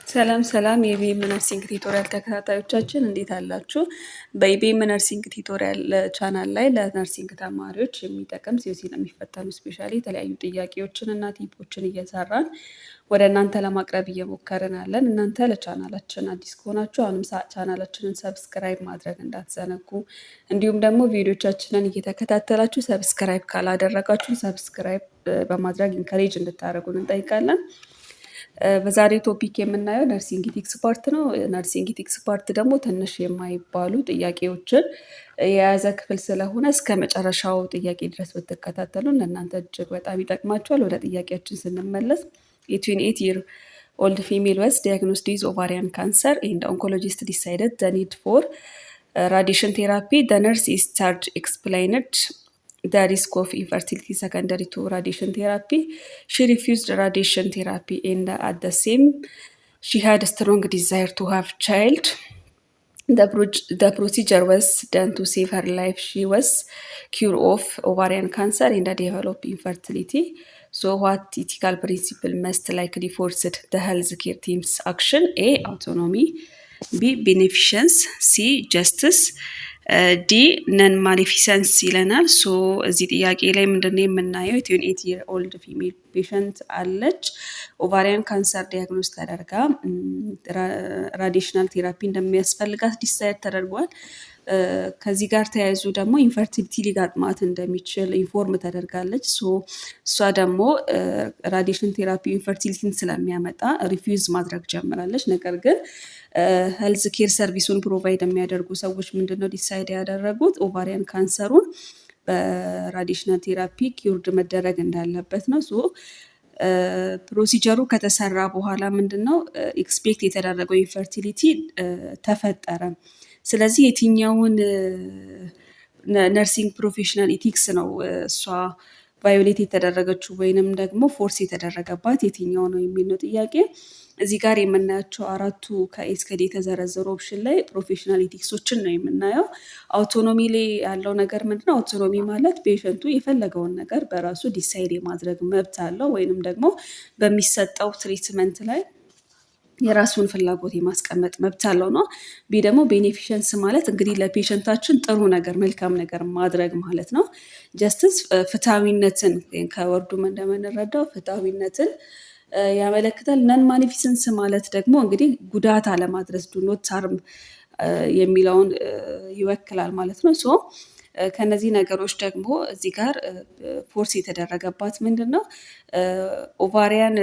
ሰላም ሰላም የኢቢኤም ነርሲንግ ቲቶሪያል ተከታታዮቻችን እንዴት አላችሁ? በኢቢኤም ነርሲንግ ቲቶሪያል ቻናል ላይ ለነርሲንግ ተማሪዎች የሚጠቅም ሲኦሲ ለሚፈተኑ ስፔሻሊ የተለያዩ ጥያቄዎችን እና ቲፖችን እየሰራን ወደ እናንተ ለማቅረብ እየሞከርን አለን። እናንተ ለቻናላችን አዲስ ከሆናችሁ አሁንም ቻናላችንን ሰብስክራይብ ማድረግ እንዳትዘነጉ፣ እንዲሁም ደግሞ ቪዲዮቻችንን እየተከታተላችሁ ሰብስክራይብ ካላደረጋችሁ ሰብስክራይብ በማድረግ ኢንከሬጅ እንድታደርጉን እንጠይቃለን። በዛሬ ቶፒክ የምናየው ነርሲንግ ኢቲክስ ፓርት ነው። ነርሲንግ ኢቲክስ ፓርት ደግሞ ትንሽ የማይባሉ ጥያቄዎችን የያዘ ክፍል ስለሆነ እስከ መጨረሻው ጥያቄ ድረስ ብትከታተሉን ለእናንተ እጅግ በጣም ይጠቅማቸዋል። ወደ ጥያቄያችን ስንመለስ የ28 year old female was diagnosed with ovarian cancer and oncologist decided the need for radiation therapy. The nurse is charged explained the risk of infertility secondary to radiation therapy. She refused radiation therapy and at the same she had a strong desire to have child. The procedure was done to save her life. She was cured of ovarian cancer and developed infertility. So what ethical principle must likely forced the healthcare team's action? A. Autonomy. B. Beneficence. C. Justice. ዲ ነን ማሊፊሰንስ ይለናል። ሶ እዚህ ጥያቄ ላይ ምንድነው የምናየው? 28 year old ፊሜል ፔሸንት አለች። ኦቫሪያን ካንሰር ዲያግኖስ ተደርጋ ራዲሽናል ቴራፒ እንደሚያስፈልጋት ዲሳይድ ተደርጓል። ከዚህ ጋር ተያይዞ ደግሞ ኢንፈርቲሊቲ ሊጋጥማት እንደሚችል ኢንፎርም ተደርጋለች። ሶ እሷ ደግሞ ራዲሽን ቴራፒ ኢንፈርቲሊቲን ስለሚያመጣ ሪፊውዝ ማድረግ ጀምራለች። ነገር ግን ሄልዝ ኬር ሰርቪሱን ፕሮቫይድ የሚያደርጉ ሰዎች ምንድነው ዲሳይድ ያደረጉት? ኦቫሪያን ካንሰሩን በራዲሽናል ቴራፒ ኪውርድ መደረግ እንዳለበት ነው። ሶ ፕሮሲጀሩ ከተሰራ በኋላ ምንድነው ኤክስፔክት የተደረገው ኢንፈርቲሊቲ ተፈጠረ። ስለዚህ የትኛውን ነርሲንግ ፕሮፌሽናል ኢቲክስ ነው እሷ ቫዮሌት የተደረገችው ወይንም ደግሞ ፎርስ የተደረገባት የትኛው ነው የሚል ነው ጥያቄ። እዚህ ጋር የምናያቸው አራቱ ከኤስከዲ የተዘረዘሩ ኦፕሽን ላይ ፕሮፌሽናል ኢቲክሶችን ነው የምናየው። አውቶኖሚ ላይ ያለው ነገር ምንድነው? አውቶኖሚ ማለት ፔሸንቱ የፈለገውን ነገር በራሱ ዲሳይድ የማድረግ መብት አለው ወይንም ደግሞ በሚሰጠው ትሪትመንት ላይ የራሱን ፍላጎት የማስቀመጥ መብት አለው ነው። ቢ ደግሞ ቤኔፊሸንስ ማለት እንግዲህ ለፔሸንታችን ጥሩ ነገር መልካም ነገር ማድረግ ማለት ነው። ጀስትስ ፍትሐዊነትን ከወርዱም እንደምንረዳው ፍትሐዊነትን ያመለክታል። ነን ማኒፊሰንስ ማለት ደግሞ እንግዲህ ጉዳት አለማድረስ ዱ ኖት ሃርም የሚለውን ይወክላል ማለት ነው። ሶ ከነዚህ ነገሮች ደግሞ እዚህ ጋር ፎርስ የተደረገባት ምንድን ነው? ኦቫሪያን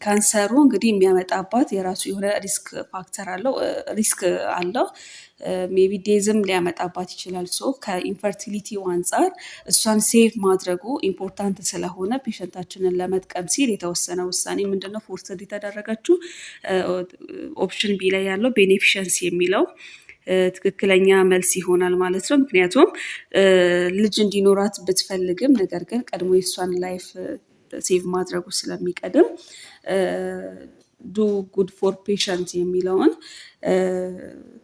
ካንሰሩ እንግዲህ የሚያመጣባት የራሱ የሆነ ሪስክ ፋክተር አለው፣ ሪስክ አለው። ሜቢ ዴዝም ሊያመጣባት ይችላል። ሶ ከኢንፈርቲሊቲው አንጻር እሷን ሴቭ ማድረጉ ኢምፖርታንት ስለሆነ ፔሸንታችንን ለመጥቀም ሲል የተወሰነ ውሳኔ ምንድነው ፎርስ የተደረገችው ኦፕሽን ቢ ላይ ያለው ቤኔፊሸንስ የሚለው ትክክለኛ መልስ ይሆናል ማለት ነው። ምክንያቱም ልጅ እንዲኖራት ብትፈልግም ነገር ግን ቀድሞ የእሷን ላይፍ ሴቭ ማድረጉ ስለሚቀድም ዱ ጉድ ፎር ፔሸንት የሚለውን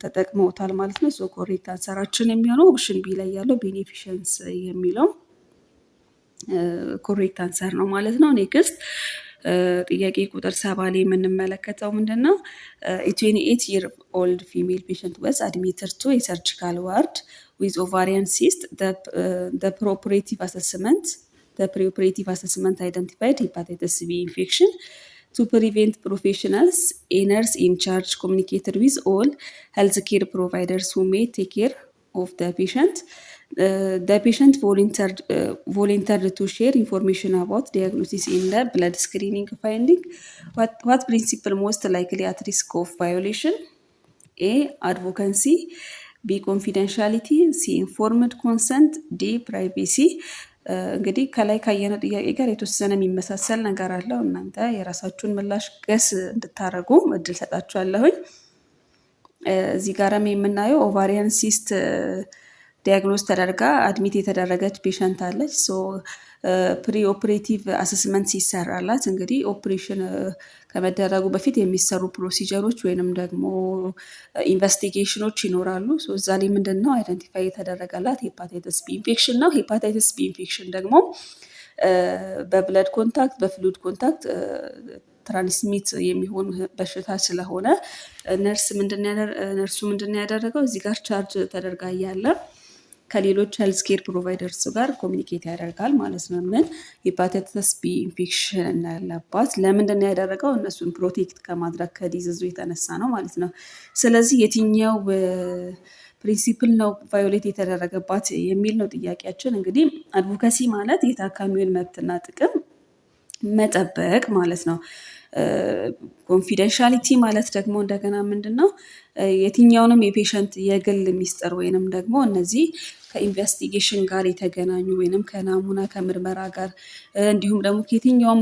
ተጠቅመውታል ማለት ነው። ሶ ኮሬክት አንሰራችን የሚሆነው ኦፕሽን ቢ ላይ ያለው ቤኔፊሸንስ የሚለው ኮሬክት አንሰር ነው ማለት ነው። ኔክስት ጥያቄ ቁጥር 7 ላይ የምንመለከተው ምንድን ነው? 28 year old female patient was admitted to a surgical ward with ovarian cyst. The preoperative assessment identified hepatitis B infection. To prevent professionals, a nurse in charge communicated with all healthcare providers who may take care of the patient. The patient volunteered to share information about diagnosis in the blood screening finding. What principle most likely at risk of violation? A. Advocacy. B. Confidentiality. C. Informed consent. D. Privacy. እንግዲህ ከላይ ካየነው ጥያቄ ጋር የተወሰነ የሚመሳሰል ነገር አለው። እናንተ የራሳችሁን ምላሽ ገስ እንድታረጉ እድል ሰጣችኋለሁኝ። እዚህ ጋርም የምናየው ኦቫሪያን ሲስት ዲያግኖስ ተደርጋ አድሚት የተደረገች ፔሸንት አለች። ሶ ፕሪ ኦፕሬቲቭ አሰስመንት ሲሰራላት እንግዲህ ኦፕሬሽን ከመደረጉ በፊት የሚሰሩ ፕሮሲጀሮች ወይንም ደግሞ ኢንቨስቲጌሽኖች ይኖራሉ። ሶ እዛ ላይ ምንድን ነው አይደንቲፋይ የተደረገላት ሄፓታይተስ ቢ ኢንፌክሽን ነው። ሄፓታይተስ ቢ ኢንፌክሽን ደግሞ በብለድ ኮንታክት በፍሉድ ኮንታክት ትራንስሚት የሚሆኑ በሽታ ስለሆነ ነርሱ ምንድን ያደረገው እዚህ ጋር ቻርጅ ተደርጋ እያለ ከሌሎች ሄልዝ ኬር ፕሮቫይደርስ ጋር ኮሚኒኬት ያደርጋል ማለት ነው። ምን ሄፓታይተስ ቢ ኢንፌክሽን እንዳለባት ለምንድን ነው ያደረገው? እነሱን ፕሮቴክት ከማድረግ ከዲዝዙ የተነሳ ነው ማለት ነው። ስለዚህ የትኛው ፕሪንሲፕል ነው ቫዮሌት የተደረገባት የሚል ነው ጥያቄያችን። እንግዲህ አድቮካሲ ማለት የታካሚውን መብትና ጥቅም መጠበቅ ማለት ነው። ኮንፊደንሻሊቲ ማለት ደግሞ እንደገና ምንድን ነው? የትኛውንም የፔሸንት የግል ሚስጥር ወይንም ደግሞ እነዚህ ከኢንቨስቲጌሽን ጋር የተገናኙ ወይንም ከናሙና ከምርመራ ጋር እንዲሁም ደግሞ ከየትኛውም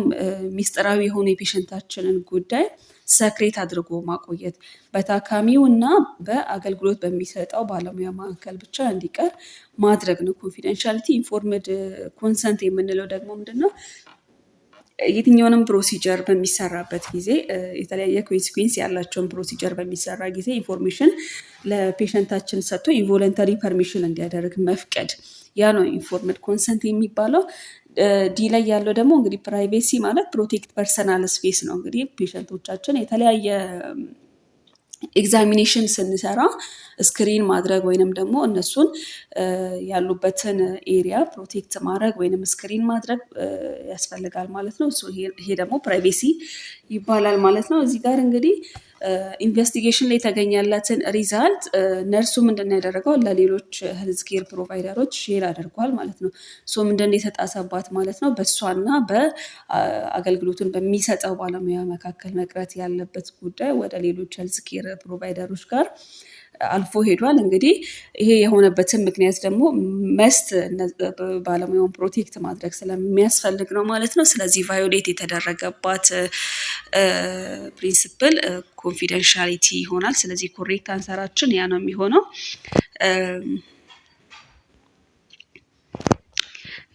ሚስጥራዊ የሆኑ የፔሸንታችንን ጉዳይ ሰክሬት አድርጎ ማቆየት በታካሚው እና በአገልግሎት በሚሰጠው ባለሙያ መካከል ብቻ እንዲቀር ማድረግ ነው። ኮንፊደንሻሊቲ ኢንፎርምድ ኮንሰንት የምንለው ደግሞ ምንድን ነው? የትኛውንም ፕሮሲጀር በሚሰራበት ጊዜ የተለያየ ኮንሲኩዌንስ ያላቸውን ፕሮሲጀር በሚሰራ ጊዜ ኢንፎርሜሽን ለፔሸንታችን ሰጥቶ ኢንቮለንተሪ ፐርሚሽን እንዲያደርግ መፍቀድ፣ ያ ነው ኢንፎርምድ ኮንሰንት የሚባለው። ዲ ላይ ያለው ደግሞ እንግዲህ ፕራይቬሲ ማለት ፕሮቴክት ፐርሰናል ስፔስ ነው። እንግዲህ ፔሸንቶቻችን የተለያየ ኤግዛሚኔሽን ስንሰራ ስክሪን ማድረግ ወይንም ደግሞ እነሱን ያሉበትን ኤሪያ ፕሮቴክት ማድረግ ወይንም ስክሪን ማድረግ ያስፈልጋል ማለት ነው። ይሄ ደግሞ ፕራይቬሲ ይባላል ማለት ነው። እዚህ ጋር እንግዲህ ኢንቨስቲጌሽን ላይ የተገኘለትን ሪዛልት ነርሱ ምንድን ያደረገው ለሌሎች ሄልዝ ኬር ፕሮቫይደሮች ሼር አድርጓል ማለት ነው። ምንድን የተጣሰባት ማለት ነው? በእሷና በአገልግሎቱን በሚሰጠው ባለሙያ መካከል መቅረት ያለበት ጉዳይ ወደ ሌሎች ሄልዝ ኬር ፕሮቫይደሮች ጋር አልፎ ሄዷል። እንግዲህ ይሄ የሆነበትን ምክንያት ደግሞ መስት ባለሙያውን ፕሮቴክት ማድረግ ስለሚያስፈልግ ነው ማለት ነው። ስለዚህ ቫዮሌት የተደረገባት ፕሪንሲፕል ኮንፊደንሻሊቲ ይሆናል። ስለዚህ ኮሬክት አንሰራችን ያ ነው የሚሆነው።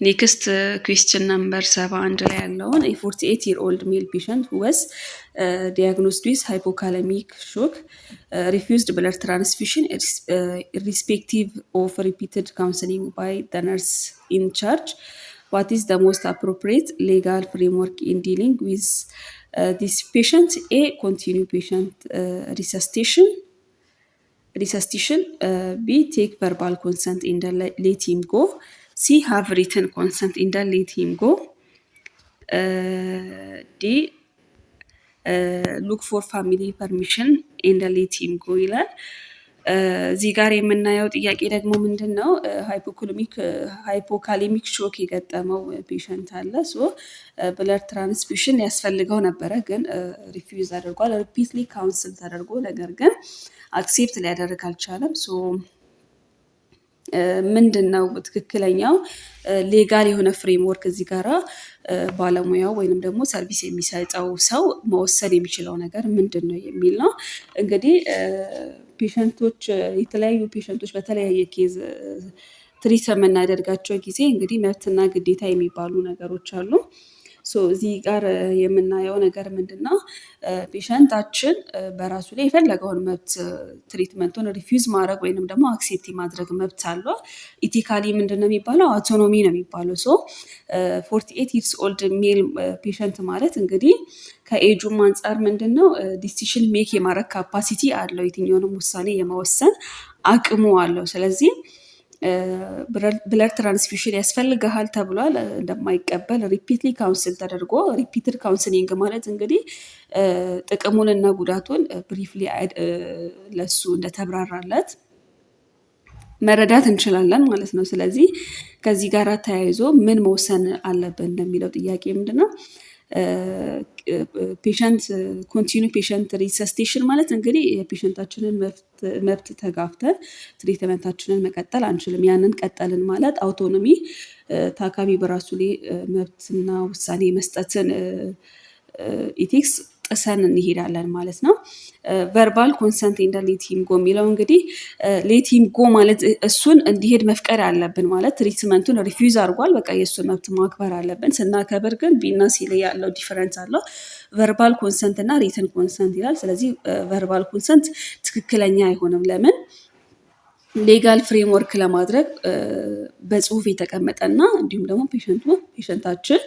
ኔክስት ኩዌስችን ነምበር 71 ላይ ያለውን የ48 year old male patient who was diagnosed with hypokalemic shock refused blood transfusion irrespective of repeated counseling by the nurse in charge. What is the most appropriate legal framework in dealing with this patient? A. Continue patient resuscitation. B. Take verbal consent and let him go. C. Have written consent and let him go. D. Look for family permission and let him go ይላል። እዚህ ጋር የምናየው ጥያቄ ደግሞ ምንድን ነው? ሃይፖካሊሚክ ሾክ የገጠመው ፔሸንት አለ። ብለድ ትራንስፊውሽን ያስፈልገው ነበረ፣ ግን ሪፊውዝ አድርጓል። ሪፒትሊ ካውንስል ተደርጎ ነገር ግን አክሴፕት ሊያደርግ አልቻለም። ምንድን ነው ትክክለኛው ሌጋል የሆነ ፍሬምወርክ እዚህ ጋራ ባለሙያው ወይንም ደግሞ ሰርቪስ የሚሰጠው ሰው መወሰን የሚችለው ነገር ምንድን ነው የሚል ነው። እንግዲህ የተለያዩ ፔሸንቶች በተለያየ ኬዝ ትሪት የምናደርጋቸው ጊዜ እንግዲህ መብትና ግዴታ የሚባሉ ነገሮች አሉ። እዚህ ጋር የምናየው ነገር ምንድን ነው? ፔሸንታችን በራሱ ላይ የፈለገውን መብት ትሪትመንቱን ሪፊውዝ ማድረግ ወይንም ደግሞ አክሴፕት ማድረግ መብት አለው። ኢቲካሊ ምንድን ነው የሚባለው? አውቶኖሚ ነው የሚባለው። 48 years old ሜል ፔሸንት ማለት እንግዲህ ከኤጁም አንጻር ምንድን ነው ዲሲሽን ሜክ የማድረግ ካፓሲቲ አለው፣ የትኛውንም ውሳኔ የመወሰን አቅሙ አለው። ስለዚህ ብለድ ትራንስፊውሽን ያስፈልግሃል ተብሏል። እንደማይቀበል ሪፒትሊ ካውንስል ተደርጎ፣ ሪፒትድ ካውንስሊንግ ማለት እንግዲህ ጥቅሙንና ጉዳቱን ብሪፍሊ ለሱ እንደተብራራለት መረዳት እንችላለን ማለት ነው። ስለዚህ ከዚህ ጋር ተያይዞ ምን መወሰን አለብን እንደሚለው ጥያቄ ምንድነው? ኮንቲኒ ፔሸንት ሪሰስቴሽን ማለት እንግዲህ የፔሸንታችንን መብት ተጋፍተን ትሪትመንታችንን መቀጠል አንችልም። ያንን ቀጠልን ማለት አውቶኖሚ ታካሚ በራሱ ላይ መብትና ውሳኔ መስጠትን ኢቲክስ ጥሰን እንሄዳለን ማለት ነው። ቨርባል ኮንሰንት እንደ ሌቲም ጎ የሚለው እንግዲህ ሌቲም ጎ ማለት እሱን እንዲሄድ መፍቀድ አለብን ማለት ትሪትመንቱን ሪፊውዝ አድርጓል፣ በቃ የእሱን መብት ማክበር አለብን። ስናከብር ግን ቢና ሲ ላይ ያለው ዲፈረንስ አለው። ቨርባል ኮንሰንት እና ሪትን ኮንሰንት ይላል። ስለዚህ ቨርባል ኮንሰንት ትክክለኛ አይሆንም። ለምን? ሌጋል ፍሬምወርክ ለማድረግ በጽሁፍ የተቀመጠና እንዲሁም ደግሞ ፔሸንታችን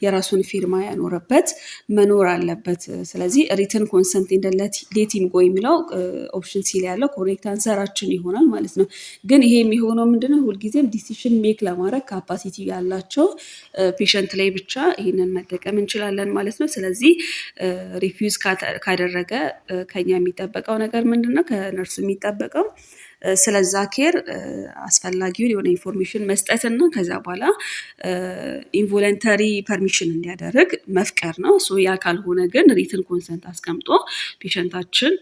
የራሱን ፊርማ ያኖረበት መኖር አለበት። ስለዚህ ሪትን ኮንሰንት እንደ ሌቲም ጎ የሚለው ኦፕሽን ሲ ላይ ያለው ኮሬክት አንሰራችን ይሆናል ማለት ነው። ግን ይሄ የሚሆነው ምንድነው ሁልጊዜም ዲሲሽን ሜክ ለማድረግ ካፓሲቲ ያላቸው ፔሸንት ላይ ብቻ ይህንን መጠቀም እንችላለን ማለት ነው። ስለዚህ ሪፊውዝ ካደረገ ከኛ የሚጠበቀው ነገር ምንድነው? ከነርሱ የሚጠበቀው ስለዛ ኬር አስፈላጊውን የሆነ ኢንፎርሜሽን መስጠት እና ከዛ በኋላ ኢንቮለንተሪ ፐርሚሽን እንዲያደርግ መፍቀር ነው። ያ ካልሆነ ግን ሪትን ኮንሰንት አስቀምጦ ፔሸንታችን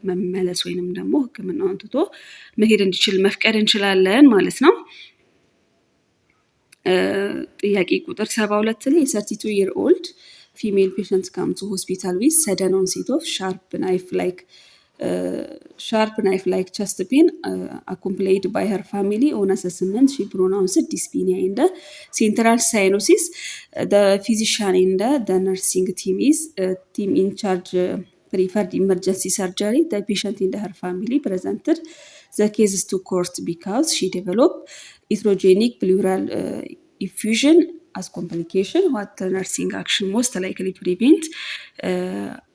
መመለስ ወይንም ደግሞ ሕክምናውን ትቶ መሄድ እንዲችል መፍቀድ እንችላለን ማለት ነው። ጥያቄ ቁጥር 72 ላይ 32 year old female patient come to hospital with sudden onset of sharp knife like chest pain accompanied by her family. On assessment she pronounced dyspnea in the central cyanosis. The physician in the nursing team in charge preferred emergency surgery. The patient in her family presented the cases to court because she developed ethogenic pleural effusion as complication. What the nursing action most likely prevent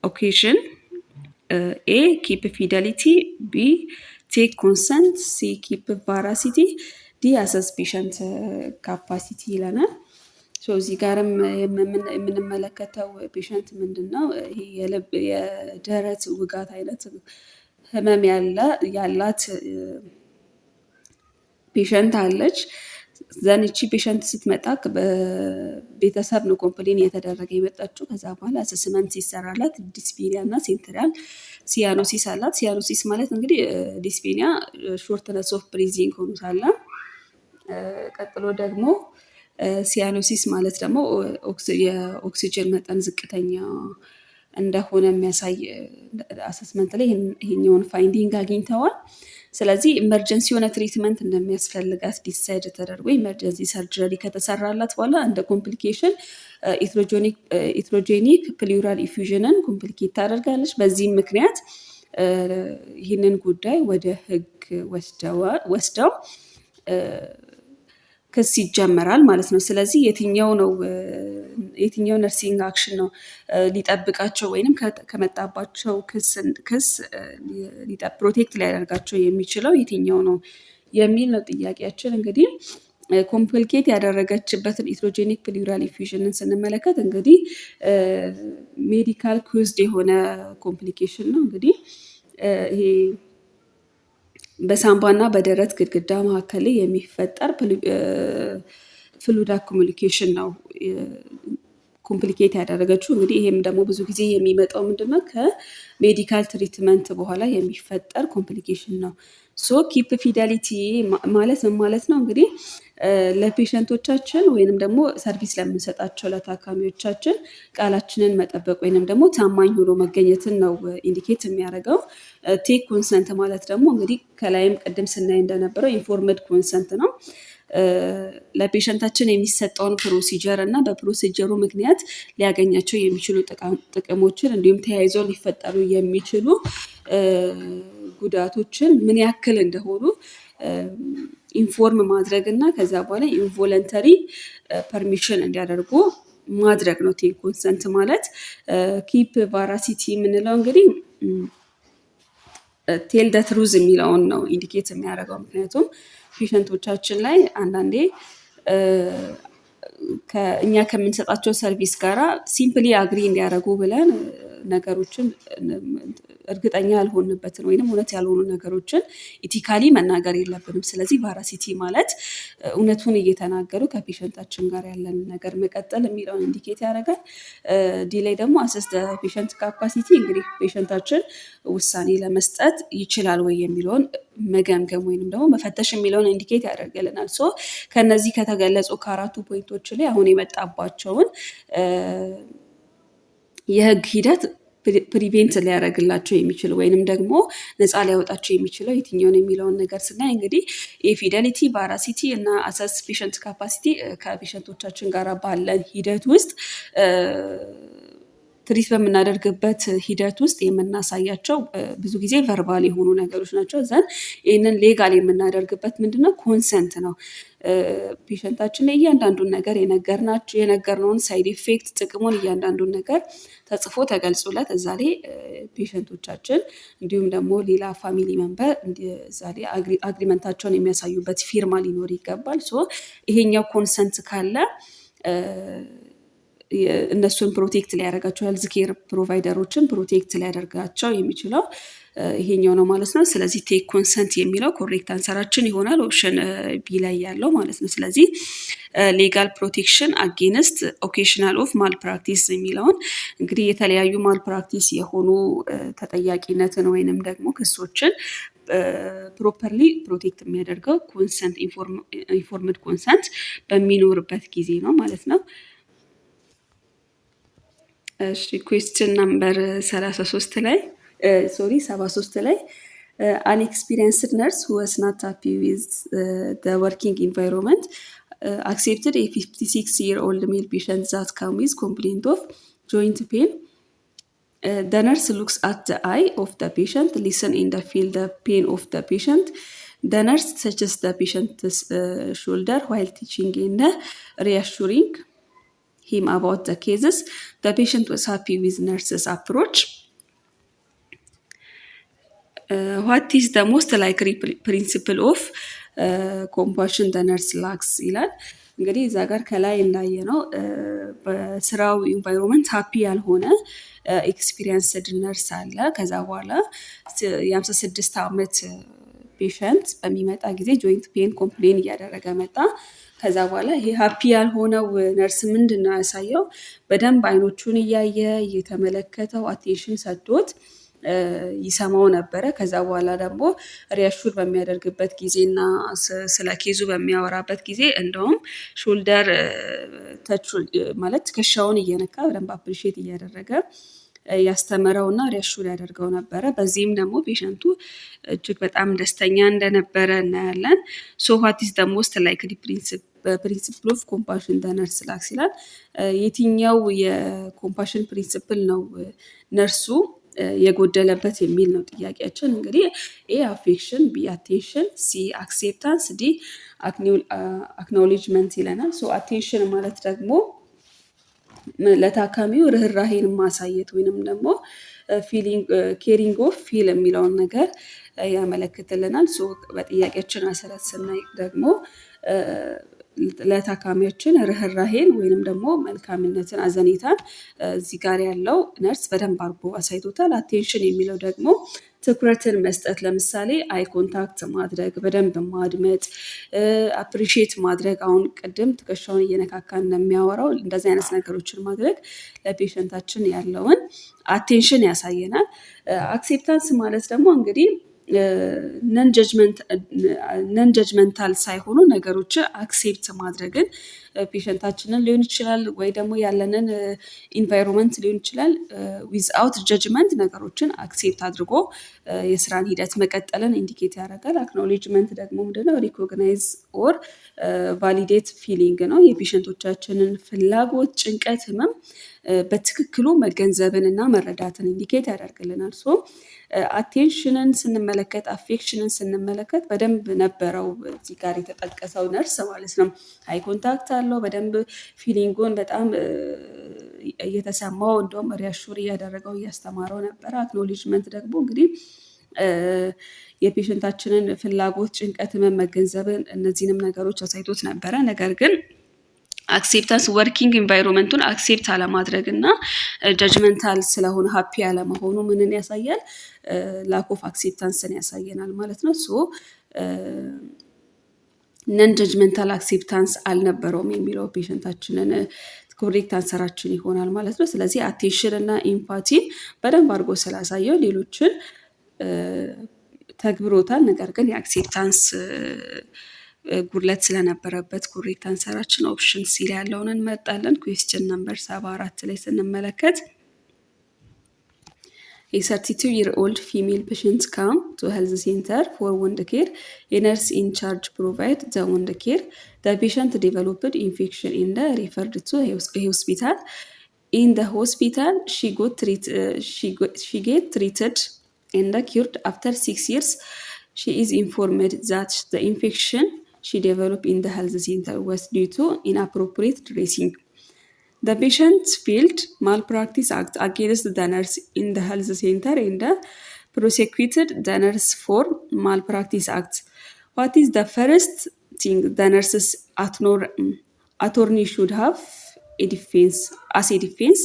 occasion? A. Keep fidelity. B. Take consent. C. Keep veracity. D. Assess patient capacity ይለናል። እዚህ ጋርም የምንመለከተው ፔሸንት ምንድን ነው? የደረት ውጋት አይነት ህመም ያላት ፔሸንት አለች። ዘንቺ ፔሸንት ስትመጣ በቤተሰብ ነው ኮምፕሌን እየተደረገ የመጣችው። ከዛ በኋላ አሰስመንት ሲሰራላት ዲስፔኒያ እና ሴንትራል ሲያኖሲስ አላት። ሲያኖሲስ ማለት እንግዲህ ዲስፔኒያ ሾርትነስ ኦፍ ብሪዚንግ ሆኖ ሳለ፣ ቀጥሎ ደግሞ ሲያኖሲስ ማለት ደግሞ የኦክሲጅን መጠን ዝቅተኛ እንደሆነ የሚያሳይ አሰስመንት ላይ ይሄኛውን ፋይንዲንግ አግኝተዋል። ስለዚህ ኢመርጀንሲ የሆነ ትሪትመንት እንደሚያስፈልጋት ዲሳይድ ተደርጎ ኢመርጀንሲ ሰርጀሪ ከተሰራላት በኋላ እንደ ኮምፕሊኬሽን ኢትሮጄኒክ ፕሉራል ኢፊዥንን ኮምፕሊኬት ታደርጋለች። በዚህም ምክንያት ይህንን ጉዳይ ወደ ህግ ወስደው ክስ ይጀመራል ማለት ነው። ስለዚህ የትኛው ነርሲንግ አክሽን ነው ሊጠብቃቸው ወይንም ከመጣባቸው ክስ ፕሮቴክት ሊያደርጋቸው የሚችለው የትኛው ነው የሚል ነው ጥያቄያችን። እንግዲህ ኮምፕሊኬት ያደረገችበትን ኢትሮጄኒክ ፕሉራል ኢፊዥንን ስንመለከት እንግዲህ ሜዲካል ኩዝድ የሆነ ኮምፕሊኬሽን ነው። እንግዲህ ይሄ በሳምባና በደረት ግድግዳ መካከል ላይ የሚፈጠር ፍሉድ አኮሙሊኬሽን ነው ኮምፕሊኬት ያደረገችው። እንግዲህ ይሄም ደግሞ ብዙ ጊዜ የሚመጣው ምንድነው ከሜዲካል ትሪትመንት በኋላ የሚፈጠር ኮምፕሊኬሽን ነው። ኪፕ ፊደሊቲ ማለት ምን ማለት ነው? እንግዲህ ለፔሸንቶቻችን ወይንም ደግሞ ሰርቪስ ለምንሰጣቸው ለታካሚዎቻችን ቃላችንን መጠበቅ ወይንም ደግሞ ታማኝ ሆኖ መገኘትን ነው ኢንዲኬት የሚያደርገው። ቴክ ኮንሰንት ማለት ደግሞ እንግዲህ ከላይም ቅድም ስናይ እንደነበረው ኢንፎርመድ ኮንሰንት ነው። ለፔሸንታችን የሚሰጠውን ፕሮሲጀር እና በፕሮሲጀሩ ምክንያት ሊያገኛቸው የሚችሉ ጥቅሞችን እንዲሁም ተያይዘው ሊፈጠሩ የሚችሉ ጉዳቶችን ምን ያክል እንደሆኑ ኢንፎርም ማድረግ እና ከዛ በኋላ ኢንቮለንተሪ ፐርሚሽን እንዲያደርጉ ማድረግ ነው ቴክ ኮንሰንት ማለት። ኪፕ ቫራሲቲ የምንለው እንግዲህ ቴል ደ ትሩዝ የሚለውን ነው ኢንዲኬት የሚያደርገው። ምክንያቱም ፔሸንቶቻችን ላይ አንዳንዴ እኛ ከምንሰጣቸው ሰርቪስ ጋራ ሲምፕሊ አግሪ እንዲያደርጉ ብለን ነገሮችን እርግጠኛ ያልሆንበትን ወይም እውነት ያልሆኑ ነገሮችን ኢቲካሊ መናገር የለብንም። ስለዚህ ቫራሲቲ ማለት እውነቱን እየተናገሩ ከፔሸንታችን ጋር ያለን ነገር መቀጠል የሚለውን ኢንዲኬት ያደርጋል። ዲ ላይ ደግሞ አሰስ ፔሸንት ካፓሲቲ እንግዲህ ፔሸንታችን ውሳኔ ለመስጠት ይችላል ወይ የሚለውን መገምገም ወይንም ደግሞ መፈተሽ የሚለውን ኢንዲኬት ያደርግልናል። ከነዚህ ከተገለጹ ከአራቱ ፖይንቶች ላይ አሁን የመጣባቸውን የህግ ሂደት ፕሪቬንት ሊያደርግላቸው የሚችል ወይንም ደግሞ ነፃ ሊያወጣቸው የሚችለው የትኛውን የሚለውን ነገር ስናይ እንግዲህ የፊደሊቲ ቫራሲቲ እና አሰስ ፔሸንት ካፓሲቲ ከፔሸንቶቻችን ጋር ባለን ሂደት ውስጥ ትሪት በምናደርግበት ሂደት ውስጥ የምናሳያቸው ብዙ ጊዜ ቨርባል የሆኑ ነገሮች ናቸው። ዘን ይህንን ሌጋል የምናደርግበት ምንድነው ኮንሰንት ነው። ፔሸንታችን እያንዳንዱን ነገር የነገርነውን ሳይድ ኢፌክት ጥቅሙን እያንዳንዱን ነገር ተጽፎ ተገልጾለት እዛ ላይ ፔሸንቶቻችን እንዲሁም ደግሞ ሌላ ፋሚሊ መንበር እዛ ላይ አግሪመንታቸውን የሚያሳዩበት ፊርማ ሊኖር ይገባል። ሶ ይሄኛው ኮንሰንት ካለ እነሱን ፕሮቴክት ሊያደርጋቸው ሄልዝ ኬር ፕሮቫይደሮችን ፕሮቴክት ሊያደርጋቸው የሚችለው ይሄኛው ነው ማለት ነው። ስለዚህ ቴክ ኮንሰንት የሚለው ኮሬክት አንሰራችን ይሆናል ኦፕሽን ቢ ላይ ያለው ማለት ነው። ስለዚህ ሌጋል ፕሮቴክሽን አጌንስት ኦኬሽናል ኦፍ ማል ፕራክቲስ የሚለውን እንግዲህ የተለያዩ ማል ፕራክቲስ የሆኑ ተጠያቂነትን ወይንም ደግሞ ክሶችን ፕሮፐርሊ ፕሮቴክት የሚያደርገው ኮንሰንት ኢንፎርምድ ኮንሰንት በሚኖርበት ጊዜ ነው ማለት ነው። እሺ ኩዌስችን ነምበር 73 ላይ 73 ላይ an experienced nurse who was not happy with the working environment accepted a 56-year-old male patient that came with complaint of joint pain. The nurse looks at the eye of the patient, listen and feel the pain of the patient. The nurse touches the patient's shoulder while teaching and reassuring him about the cases. The patient was happy with nurse's approach. What is the most likely principle of compassion the nurse lacks ይላል። እንግዲህ እዛ ጋር ከላይ እንዳየ ነው በስራው ኢንቫይሮንመንት ሃፒ ያልሆነ ኤክስፒሪየንስድ ነርስ አለ። ከዛ በኋላ የ56 ዓመት ፔሸንት በሚመጣ ጊዜ ጆይንት ፔን ኮምፕሌን እያደረገ መጣ። ከዛ በኋላ ይሄ ሃፒ ያልሆነው ነርስ ምንድን ነው ያሳየው? በደንብ አይኖቹን እያየ እየተመለከተው አቴንሽን ሰጥቶት ይሰማው ነበረ። ከዛ በኋላ ደግሞ ሪያሹር በሚያደርግበት ጊዜ እና ስለ ኬዙ በሚያወራበት ጊዜ እንደውም ሾልደር ተች ማለት ትከሻውን እየነካ በደንብ አፕሪሼት እያደረገ ያስተምረው እና ሪያሹር ያደርገው ነበረ። በዚህም ደግሞ ፔሸንቱ እጅግ በጣም ደስተኛ እንደነበረ እናያለን። ሶ ዋት ኢዝ ዘ ሞስት ላይክሊ ፕሪንሲፕል ኦፍ ኮምፓሽን ዘ ነርስ ላክስ ይላል። የትኛው የኮምፓሽን ፕሪንሲፕል ነው ነርሱ የጎደለበት የሚል ነው ጥያቄያችን። እንግዲህ ኤ አፌክሽን፣ ቢ አቴንሽን፣ ሲ አክሴፕታንስ፣ ዲ አክኖሌጅመንት ይለናል። ሶ አቴንሽን ማለት ደግሞ ለታካሚው ርህራሄን ማሳየት ወይንም ደግሞ ኬሪንግ ኦፍ ፊል የሚለውን ነገር ያመለክትልናል። ሶ በጥያቄያችን መሰረት ስናይ ደግሞ ለታካሚያችን ርህራሄን ወይንም ደግሞ መልካምነትን አዘኔታን እዚህ ጋር ያለው ነርስ በደንብ አድርጎ አሳይቶታል። አቴንሽን የሚለው ደግሞ ትኩረትን መስጠት፣ ለምሳሌ አይ ኮንታክት ማድረግ፣ በደንብ ማድመጥ፣ አፕሪሺየት ማድረግ። አሁን ቅድም ትከሻውን እየነካካ እንደሚያወራው እንደዚህ አይነት ነገሮችን ማድረግ ለፔሸንታችን ያለውን አቴንሽን ያሳየናል። አክሴፕታንስ ማለት ደግሞ እንግዲህ ነን ጀጅመንታል ሳይሆኑ ነገሮች አክሴፕት ማድረግን ፔሸንታችንን ሊሆን ይችላል ወይ ደግሞ ያለንን ኢንቫይሮንመንት ሊሆን ይችላል ዊዝአውት ጀጅመንት ነገሮችን አክሴፕት አድርጎ የስራን ሂደት መቀጠልን ኢንዲኬት ያደርጋል። አክኖሌጅመንት ደግሞ ምንድነው? ሪኮግናይዝ ኦር ቫሊዴት ፊሊንግ ነው። የፔሸንቶቻችንን ፍላጎት፣ ጭንቀት፣ ህመም በትክክሉ መገንዘብን እና መረዳትን ኢንዲኬት ያደርግልናል። ሶ አቴንሽንን ስንመለከት አፌክሽንን ስንመለከት በደንብ ነበረው እዚህ ጋር የተጠቀሰው ነርስ ማለት ነው። ሃይ ኮንታክት አለው፣ በደንብ ፊሊንጉን በጣም እየተሰማው እንደውም ሪያሹር እያደረገው እያስተማረው ነበረ። አክኖሌጅመንት ደግሞ እንግዲህ የፔሸንታችንን ፍላጎት፣ ጭንቀት፣ ህመም መገንዘብን እነዚህንም ነገሮች አሳይቶት ነበረ። ነገር ግን አክሴፕታንስ ወርኪንግ ኢንቫይሮንመንቱን አክሴፕት አለማድረግ እና ጀጅመንታል ስለሆነ ሃፒ አለመሆኑ ምንን ያሳያል? ላክ ኦፍ አክሴፕታንስን ያሳየናል ማለት ነው። ሶ ነን ጀጅመንታል አክሴፕታንስ አልነበረውም የሚለው ፔሸንታችንን ኮሬክት አንሰራችን ይሆናል ማለት ነው። ስለዚህ አቴንሽን እና ኢምፓቲን በደንብ አድርጎ ስላሳየው ሌሎችን ተግብሮታል። ነገር ግን የአክሴፕታንስ ጉድለት ስለነበረበት ኮሬክት አንሰራችን ኦፕሽን ሲ ላይ ያለውን እንመርጣለን። ኩዌስችን ነምበር 74 ላይ ስንመለከት A 32-year-old female patient came to health center for wound care. A nurse in charge provided the wound care. The patient developed infection and referred to a hospital. in the hospital she get treated and cured. After 6 years she is informed that the infection she developed in the health center was due to inappropriate dressing. The patient filed malpractice act against the nurse in the health center and prosecuted the nurse for malpractice act. What is the first thing the nurse's attorney should have as a defense?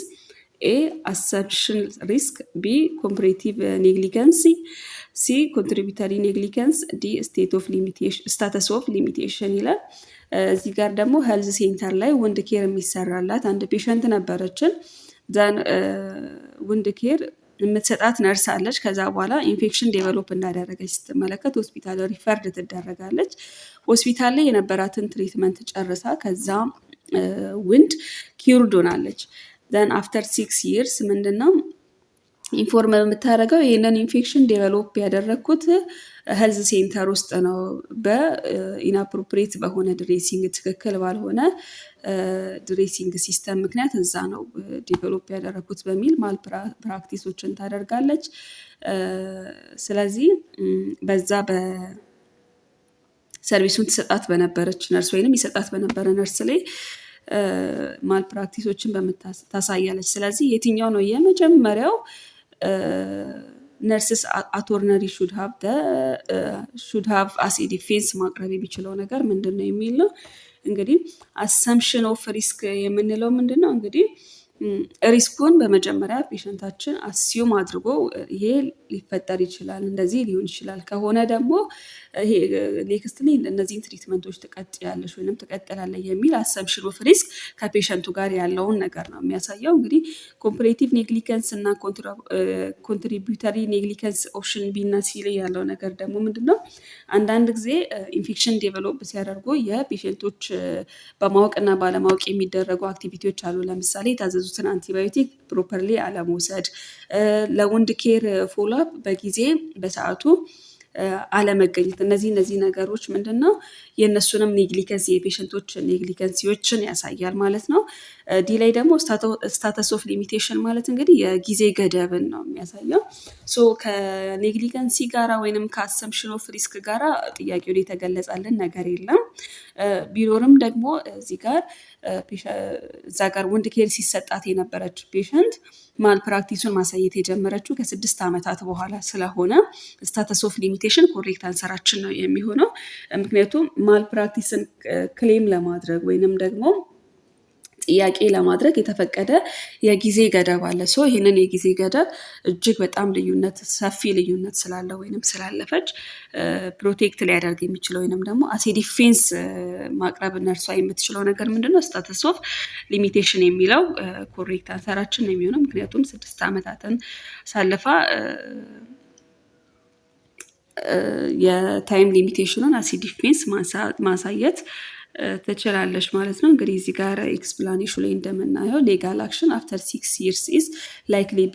A. Assumption risk. B. Comparative negligence. C. Contributory negligence. D. status of limitation ይላል። እዚህ ጋር ደግሞ ሄልዝ ሴንተር ላይ ወንድ ኬር የሚሰራላት አንድ ፔሸንት ነበረችን። ዛን ወንድ ኬር የምትሰጣት ነርስ አለች። ከዛ በኋላ ኢንፌክሽን ዴቨሎፕ እንዳደረገች ስትመለከት ሆስፒታል ሪፈርድ ትደረጋለች። ሆስፒታል ላይ የነበራትን ትሪትመንት ጨርሳ ከዛ ወንድ ኪውርድ ሆናለች። ዘን አፍተር 6 years ምንድነው ኢንፎርም የምታደርገው ይህንን ኢንፌክሽን ዴቨሎፕ ያደረግኩት ሄልዝ ሴንተር ውስጥ ነው፣ በኢንአፕሮፕሬት በሆነ ድሬሲንግ ትክክል ባልሆነ ድሬሲንግ ሲስተም ምክንያት እዛ ነው ዴቨሎፕ ያደረግኩት በሚል ማል ፕራክቲሶችን ታደርጋለች። ስለዚህ በዛ በሰርቪሱን ትሰጣት በነበረች ነርስ ወይንም ይሰጣት በነበረ ነርስ ላይ ማል ፕራክቲሶችን ታሳያለች። ስለዚህ የትኛው ነው የመጀመሪያው ነርስስ አቶርነሪ ሹድ ሃቭ አስ ኤ ዲፌንስ ማቅረብ የሚችለው ነገር ምንድን ነው የሚል ነው። እንግዲህ አሰምሽን ኦፍ ሪስክ የምንለው ምንድን ነው? እንግዲህ ሪስኩን በመጀመሪያ ፔሸንታችን አስዩም አድርጎ ይሄ ሊፈጠር ይችላል፣ እንደዚህ ሊሆን ይችላል ከሆነ ደግሞ ይሄ ኔክስት ላይ እነዚህን ትሪትመንቶች ትቀጥያለሽ ወይንም ትቀጥላለህ የሚል አሰምሽን ኦፍ ሪስክ ከፔሸንቱ ጋር ያለውን ነገር ነው የሚያሳየው። እንግዲህ ኮምፕሬቲቭ ኔግሊከንስ እና ኮንትሪቢዩተሪ ኔግሊከንስ ኦፕሽን ቢ እና ሲ ላይ ያለው ነገር ደግሞ ምንድን ነው? አንዳንድ ጊዜ ኢንፌክሽን ዴቨሎፕ ሲያደርጉ የፔሸንቶች በማወቅና ባለማወቅ የሚደረጉ አክቲቪቲዎች አሉ። ለምሳሌ የታዘዙትን አንቲባዮቲክ ፕሮፐርሊ አለመውሰድ፣ ለውንድ ኬር ፎሎአፕ በጊዜ በሰዓቱ አለመገኘት። እነዚህ ነገሮች ምንድን ነው የእነሱንም ኔግሊከንሲ የፔሸንቶች ኔግሊከንሲዎችን ያሳያል ማለት ነው። ዲ ላይ ደግሞ ስታተስ ኦፍ ሊሚቴሽን ማለት እንግዲህ የጊዜ ገደብን ነው የሚያሳየው። ሶ ከኔግሊከንሲ ጋራ ወይንም ከአሰምሽን ኦፍ ሪስክ ጋራ ጥያቄው ላይ የተገለጸልን ነገር የለም። ቢኖርም ደግሞ እዚህ ጋር እዛ ጋር ወንድ ኬር ሲሰጣት የነበረች ፔሸንት ማል ፕራክቲሱን ማሳየት የጀመረችው ከ6 ዓመታት በኋላ ስለሆነ ስታተስ ኦፍ ሊሚቴሽን ኮሬክት አንሰራችን ነው የሚሆነው። ምክንያቱም ማል ፕራክቲስን ክሌም ለማድረግ ወይንም ደግሞ ጥያቄ ለማድረግ የተፈቀደ የጊዜ ገደብ አለ። ሶ ይህንን የጊዜ ገደብ እጅግ በጣም ሰፊ ልዩነት ስላለ ወይንም ስላለፈች ፕሮቴክት ሊያደርግ የሚችለው ወይንም ደግሞ አሴ ዲፌንስ ማቅረብ ነርሷ የምትችለው ነገር ምንድነው? ስታተስ ኦፍ ሊሚቴሽን የሚለው ኮሬክት አንሰራችን ነው የሚሆነው። ምክንያቱም 6 ዓመታትን ሳለፋ የታይም ሊሚቴሽኑን አሴ ዲፌንስ ማሳየት ትችላለች ማለት ነው። እንግዲህ እዚህ ጋር ኤክስፕላኔሽን ላይ እንደምናየው ሌጋል አክሽን አፍተር 6 years is likely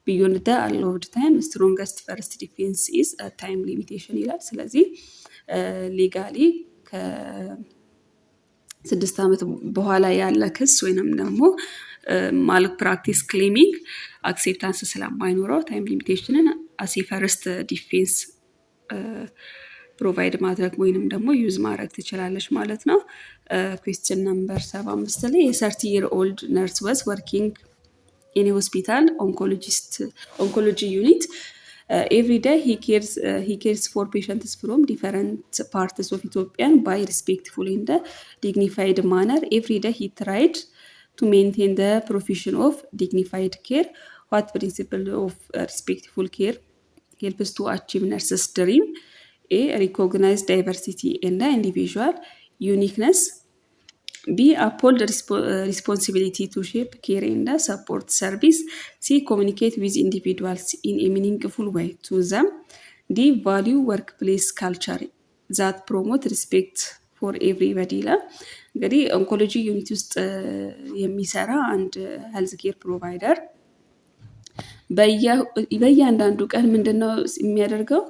beyond the allowed time, strongest first defense is a time limitation ይላል። ስለዚህ ሌጋሊ ከ6 ዓመት በኋላ ያለ ክስ ወይንም ደግሞ ማል ፕራክቲስ ክሌሚንግ አክሴፕታንስ ስለማይኖረው ታይም ሊሚቴሽንን አሴ ፈርስት ዲፌንስ ፕሮቫይድ ማድረግ ወይንም ደግሞ ዩዝ ማድረግ ትችላለች ማለት ነው። ኩዌስችን ነምበር 75 ላይ የ30 year old nurse was working in a hospital oncology unit. Every day he cares for patients from different parts of Ethiopia by respectful and dignified manner. Every day he tried to maintain the profession of dignified care. What principle of respectful care helps to achieve nurse's dream? A. Recognize diversity and individual uniqueness. B. Uphold responsibility to shape care and support service. C. Communicate with individuals in a meaningful way to them. D. Value workplace culture that promote respect for everybody ይላል። እንግዲህ ኦንኮሎጂ ዩኒት ውስጥ የሚሰራ አንድ ሄልዝ ኬር ፕሮቫይደር በእያንዳንዱ ቀን ምንድነው የሚያደርገው?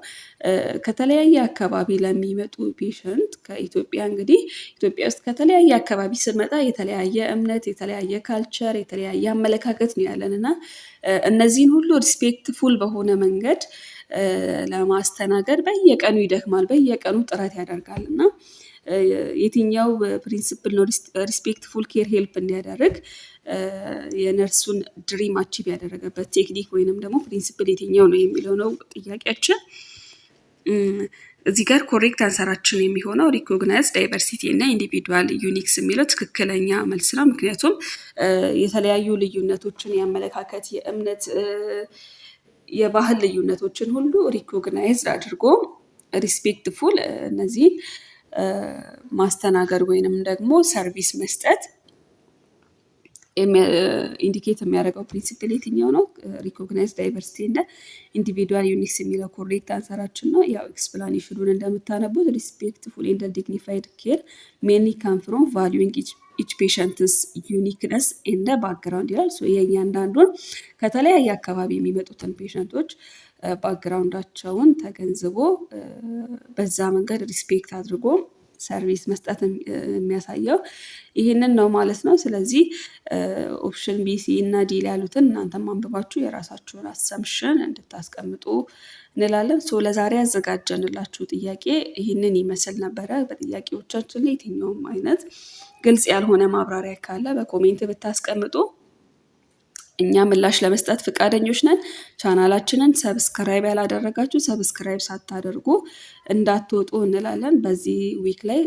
ከተለያየ አካባቢ ለሚመጡ ፔሸንት ከኢትዮጵያ እንግዲህ ኢትዮጵያ ውስጥ ከተለያየ አካባቢ ስመጣ የተለያየ እምነት፣ የተለያየ ካልቸር፣ የተለያየ አመለካከት ነው ያለን እና እነዚህን ሁሉ ሪስፔክትፉል በሆነ መንገድ ለማስተናገድ በየቀኑ ይደክማል፣ በየቀኑ ጥረት ያደርጋል እና የትኛው ፕሪንሲፕል ነው ሪስፔክትፉል ኬር ሄልፕ እንዲያደርግ የነርሱን ድሪም አቺቭ ያደረገበት ቴክኒክ ወይንም ደግሞ ፕሪንሲፕል የትኛው ነው የሚለው ነው ጥያቄያችን። እዚህ ጋር ኮሬክት አንሰራችን የሚሆነው ሪኮግናይዝ ዳይቨርሲቲ እና ኢንዲቪዱዋል ዩኒክስ የሚለው ትክክለኛ መልስ ነው። ምክንያቱም የተለያዩ ልዩነቶችን የአመለካከት፣ የእምነት፣ የባህል ልዩነቶችን ሁሉ ሪኮግናይዝ አድርጎ ሪስፔክትፉል እነዚህን ማስተናገድ ወይንም ደግሞ ሰርቪስ መስጠት ኢንዲኬት የሚያደርገው ፕሪንሲፕል የትኛው ነው? ሪኮግናይዝ ዳይቨርሲቲ እንደ ኢንዲቪዱዋል ዩኒክስ የሚለው ኮሬክት አንሰራችን ነው። ያው ኤክስፕላኔሽኑን እንደምታነቡት ሪስፔክትፉል ኤንድ ዲግኒፋይድ ኬር ሜንሊ ካም ፍሮም ቫሉዊንግ ኢች ፔሸንትስ ዩኒክነስ ኤንድ ባክግራውንድ ይላል። የእያንዳንዱን ከተለያየ አካባቢ የሚመጡትን ፔሸንቶች ባክግራውንዳቸውን ተገንዝቦ በዛ መንገድ ሪስፔክት አድርጎ ሰርቪስ መስጠት የሚያሳየው ይህንን ነው ማለት ነው። ስለዚህ ኦፕሽን ቢሲ እና ዲ ያሉትን እናንተም አንብባችሁ የራሳችሁን አሰምሽን እንድታስቀምጡ እንላለን። ለዛሬ ያዘጋጀንላችሁ ጥያቄ ይህንን ይመስል ነበረ። በጥያቄዎቻችን ላይ የትኛውም አይነት ግልጽ ያልሆነ ማብራሪያ ካለ በኮሜንት ብታስቀምጡ እኛ ምላሽ ለመስጠት ፍቃደኞች ነን። ቻናላችንን ሰብስክራይብ ያላደረጋችሁ ሰብስክራይብ ሳታደርጉ እንዳትወጡ እንላለን። በዚህ ዊክ ላይ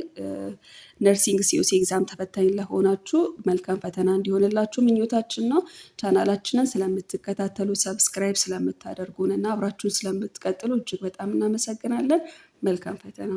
ነርሲንግ ሲኦሲ ኤግዛም ተፈታኝ ለሆናችሁ መልካም ፈተና እንዲሆንላችሁ ምኞታችን ነው። ቻናላችንን ስለምትከታተሉ ሰብስክራይብ ስለምታደርጉን እና አብራችሁን ስለምትቀጥሉ እጅግ በጣም እናመሰግናለን። መልካም ፈተና